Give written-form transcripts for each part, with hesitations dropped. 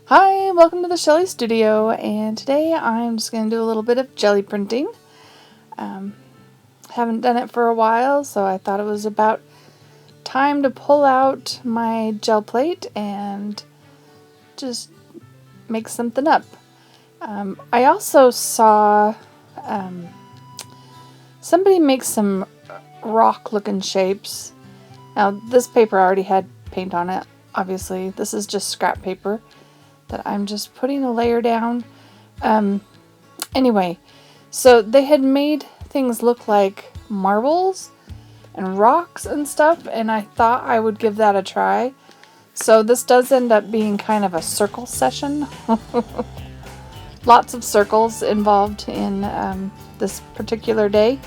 Hi, welcome to the Shelly Studio, and today I'm just going to do a little bit of jelly printing. Haven't done it for a while, so I thought it was about time to pull out my gel plate and just make something up. I also saw somebody make some rock-looking shapes. Now, this paper already had paint on it, obviously. This is just scrap paper that I'm just putting a layer down. Anyway, so they had made things look like marbles and rocks and stuff, and I thought I would give that a try. So this does end up being kind of a circle session. Lots of circles involved in this particular day.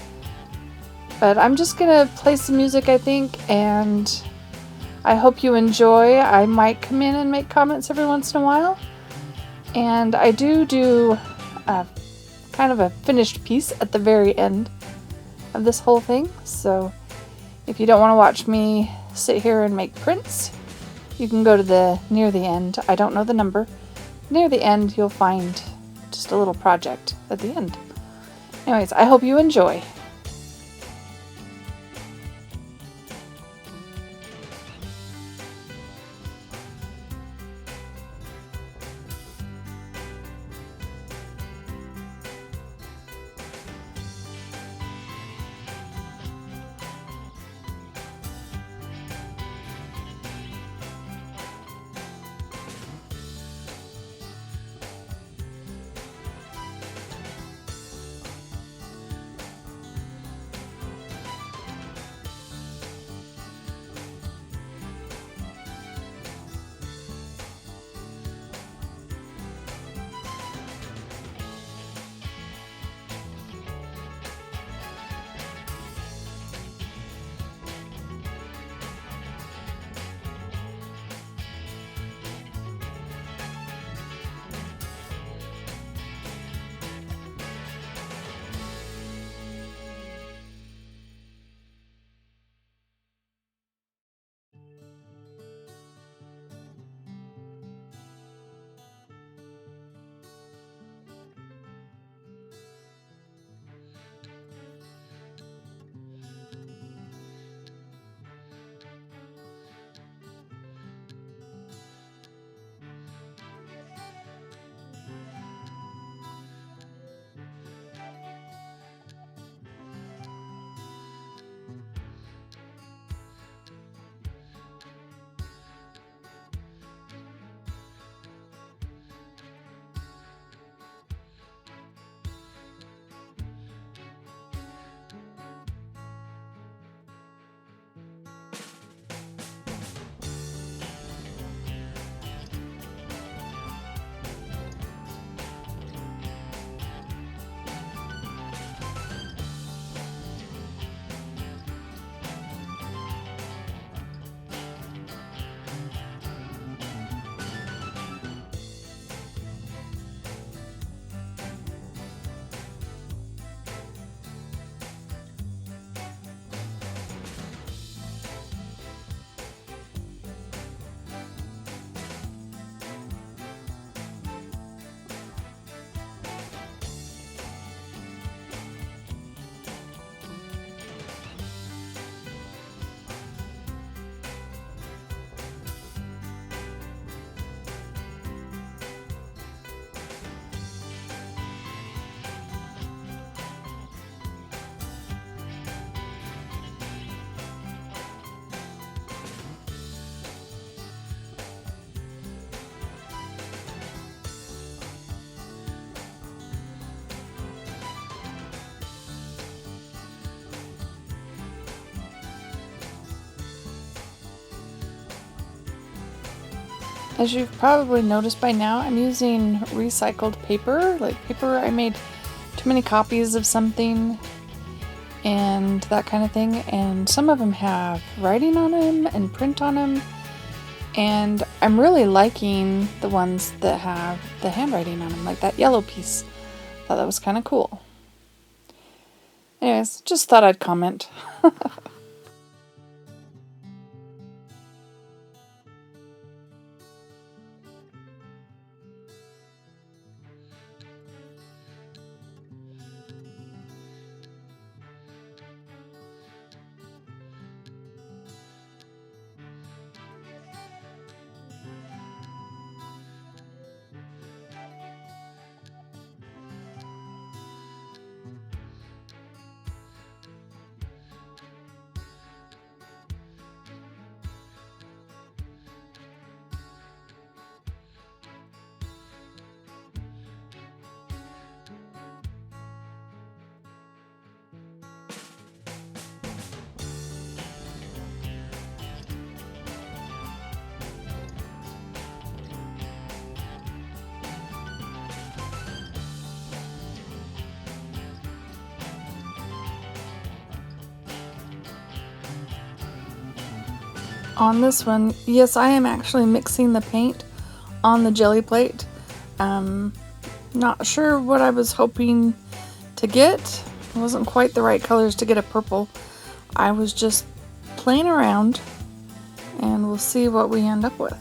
But I'm just going to play some music, I think, and I hope you enjoy. I might come in and make comments every once in a while. And I do kind of a finished piece at the very end of this whole thing. So if you don't want to watch me sit here and make prints, you can go to the near the end. I don't know the number. Near the end, you'll find just a little project at the end. Anyways, I hope you enjoy. As you've probably noticed by now, I'm using recycled paper, like paper I made too many copies of something and that kind of thing. And some of them have writing on them and print on them. And I'm really liking the ones that have the handwriting on them, like that yellow piece. Thought that was kind of cool. Anyways, just thought I'd comment. On this one, yes, I am actually mixing the paint on the Gelli plate. Not sure what I was hoping to get. It wasn't quite the right colors to get a purple. I was just playing around, and we'll see what we end up with.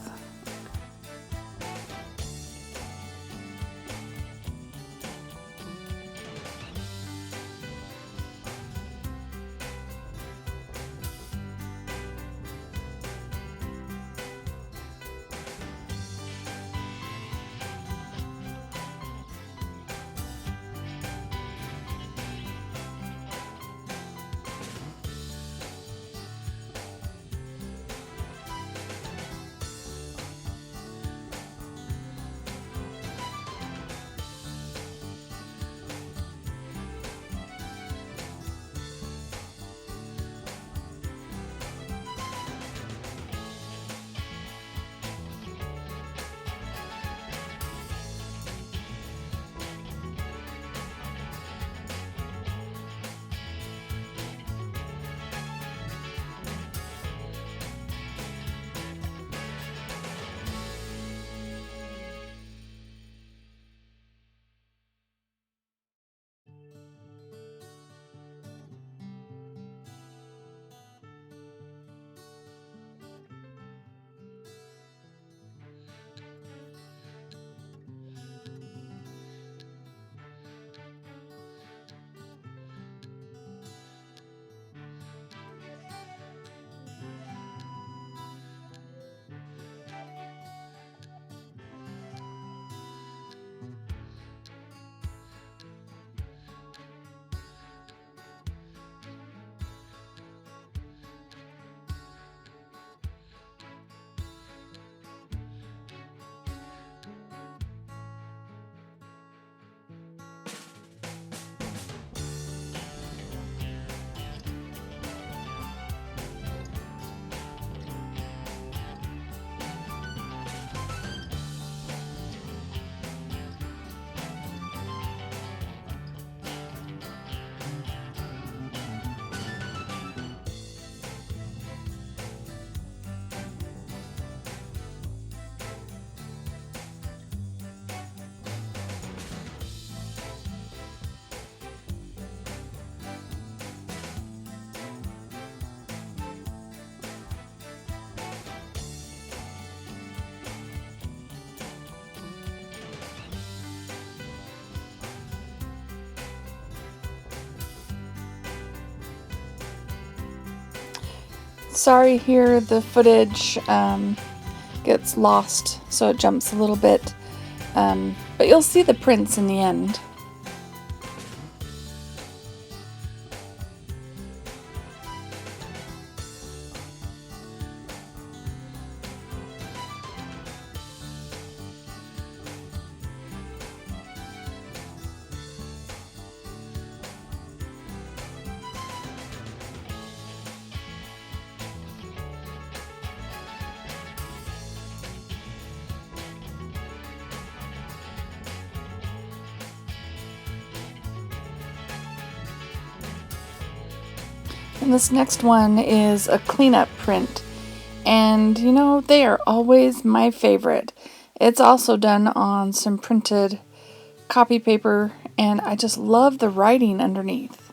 Sorry here, the footage gets lost, so it jumps a little bit, but you'll see the prints in the end. And this next one is a cleanup print. And you know, they are always my favorite. It's also done on some printed copy paper, and I just love the writing underneath.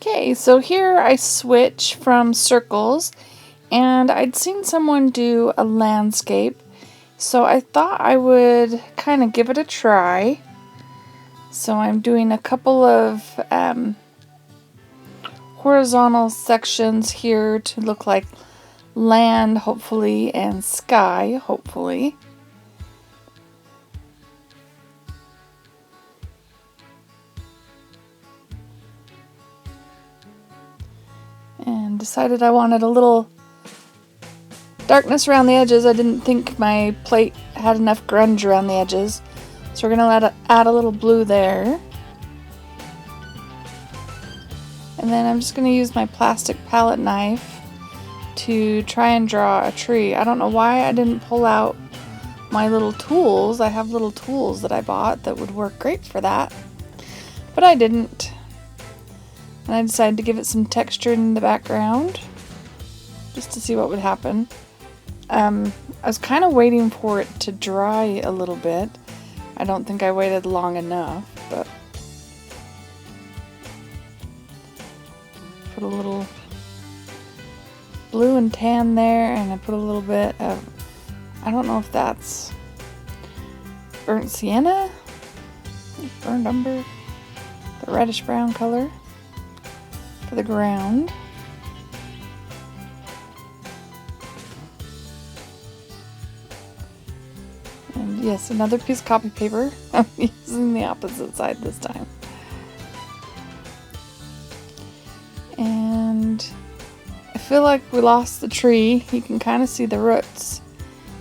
Okay, so here I switch from circles, and I'd seen someone do a landscape, so I thought I would kind of give it a try. So I'm doing a couple of horizontal sections here to look like land, hopefully, and sky, hopefully. And decided I wanted a little darkness around the edges. I didn't think my plate had enough grunge around the edges. So we're going to add a little blue there. And then I'm just going to use my plastic palette knife to try and draw a tree. I don't know why I didn't pull out my little tools. I have little tools that I bought that would work great for that. But I didn't. And I decided to give it some texture in the background just to see what would happen. I was kind of waiting for it to dry a little bit. I don't think I waited long enough, but put a little blue and tan there, and I put a little bit of, I don't know if that's burnt sienna, burnt umber, the reddish brown color for the ground. And yes, another piece of copy paper. I'm using the opposite side this time. And I feel like we lost the tree. You can kind of see the roots.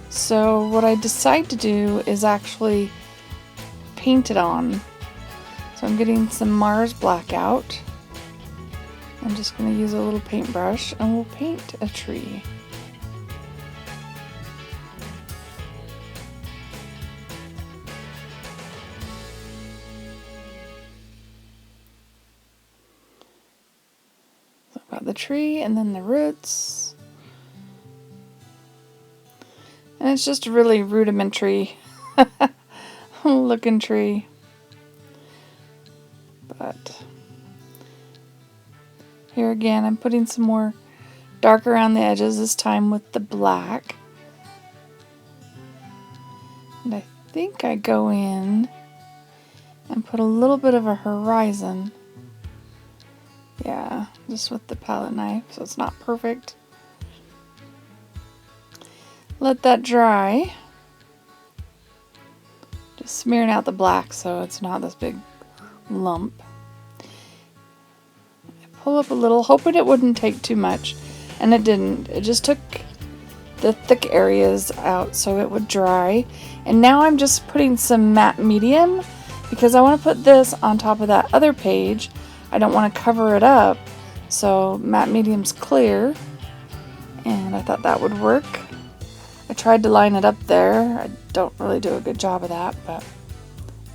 So what I decide to do is actually paint it on. So I'm getting some Mars black out. I'm just going to use a little paintbrush and we'll paint a tree. So I've got the tree and then the roots. And it's just a really rudimentary looking tree. But here again, I'm putting some more dark around the edges, this time with the black. And I think I go in and put a little bit of a horizon. Yeah, just with the palette knife, so it's not perfect. Let that dry. Just smearing out the black so it's not this big lump. Pull up a little, hoping it wouldn't take too much, and it didn't. It just took the thick areas out so it would dry. And now I'm just putting some matte medium because I want to put this on top of that other page. I don't want to cover it up, so matte medium's clear, and I thought that would work. I tried to line it up there. I don't really do a good job of that, but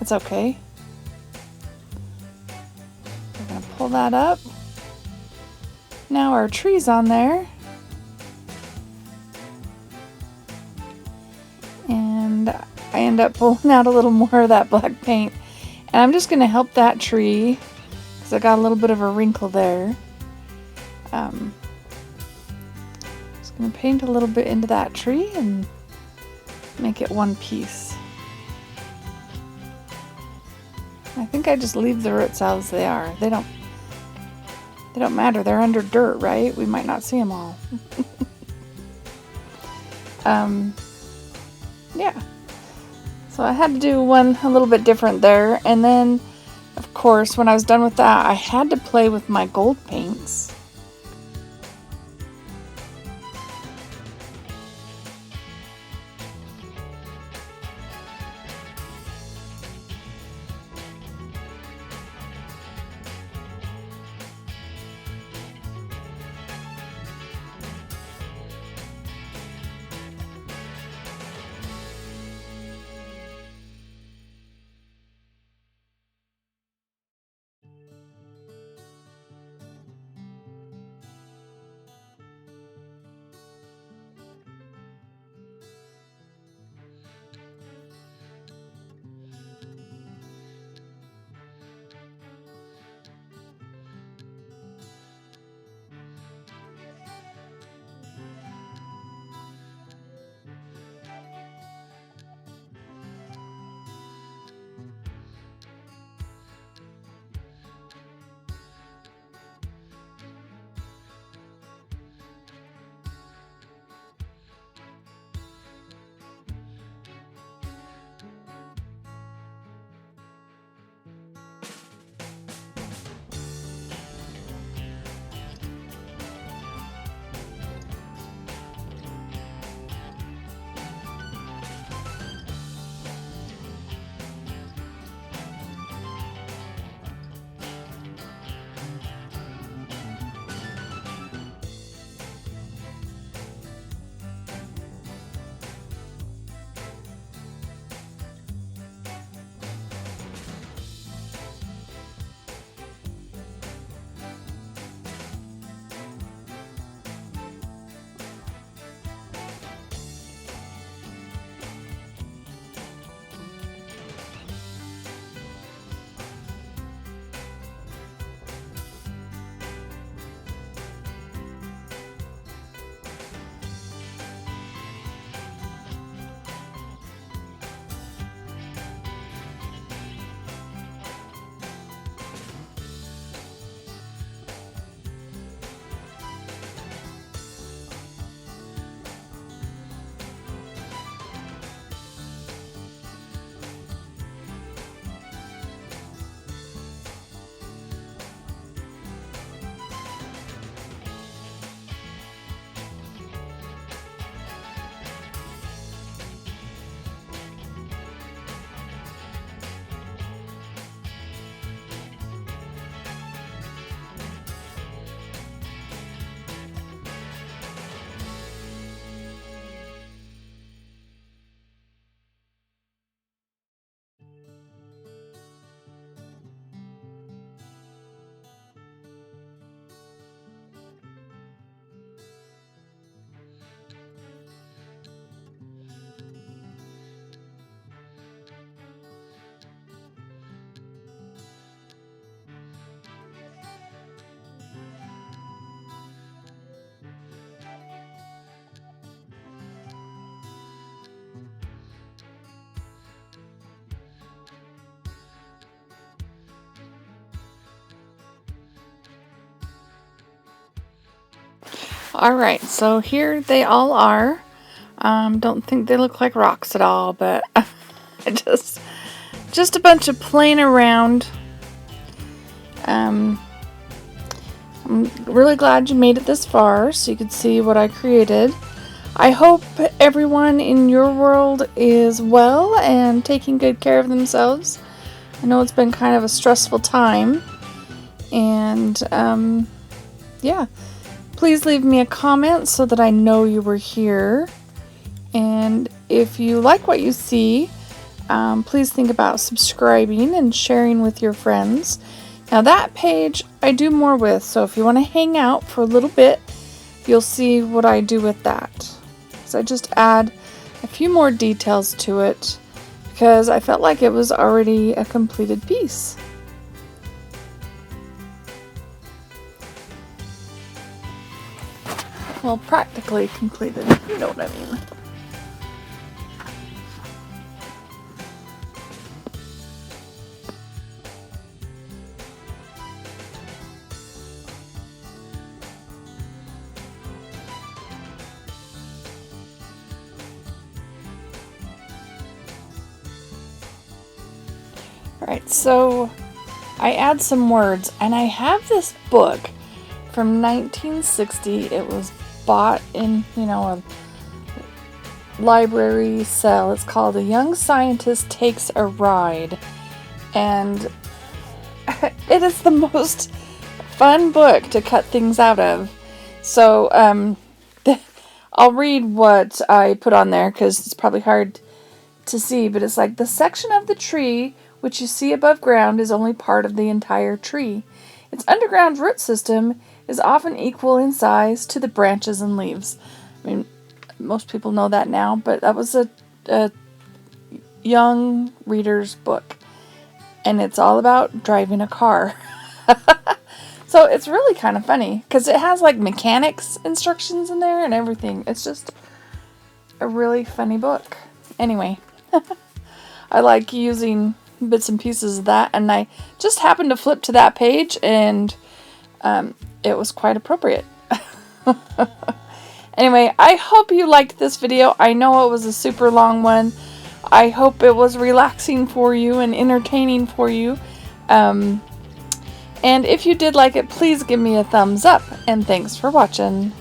it's okay. We're going to pull that up. Now our tree's on there. And I end up pulling out a little more of that black paint. And I'm just going to help that tree because I got a little bit of a wrinkle there. Just going to paint a little bit into that tree and make it one piece. I think I just leave the roots out as they are. They don't matter. They're under dirt, right? We might not see them all. Yeah. So I had to do one a little bit different there. And then, of course, when I was done with that, I had to play with my gold paints. Alright, so here they all are. Don't think they look like rocks at all, but just a bunch of playing around. I'm really glad you made it this far so you could see what I created. I hope everyone in your world is well and taking good care of themselves. I know it's been kind of a stressful time, and yeah, please leave me a comment so that I know you were here. And if you like what you see, please think about subscribing and sharing with your friends. Now that page I do more with, so if you want to hang out for a little bit, you'll see what I do with that. So I just add a few more details to it because I felt like it was already a completed piece. Well, practically completed, you know what I mean. Alright, so I add some words, and I have this book from 1960. It was bought in, a library sale. It's called A Young Scientist Takes a Ride, and it is the most fun book to cut things out of. So I'll read what I put on there because it's probably hard to see, but it's like, the section of the tree which you see above ground is only part of the entire tree. Its underground root system is often equal in size to the branches and leaves. I mean, most people know that now, but that was a young reader's book. And it's all about driving a car. So it's really kind of funny because it has like mechanics instructions in there and everything. It's just a really funny book. Anyway, I like using bits and pieces of that, and I just happened to flip to that page, and it was quite appropriate. Anyway, I hope you liked this video. I know it was a super long one. I hope it was relaxing for you and entertaining for you. And if you did like it, please give me a thumbs up, and thanks for watching.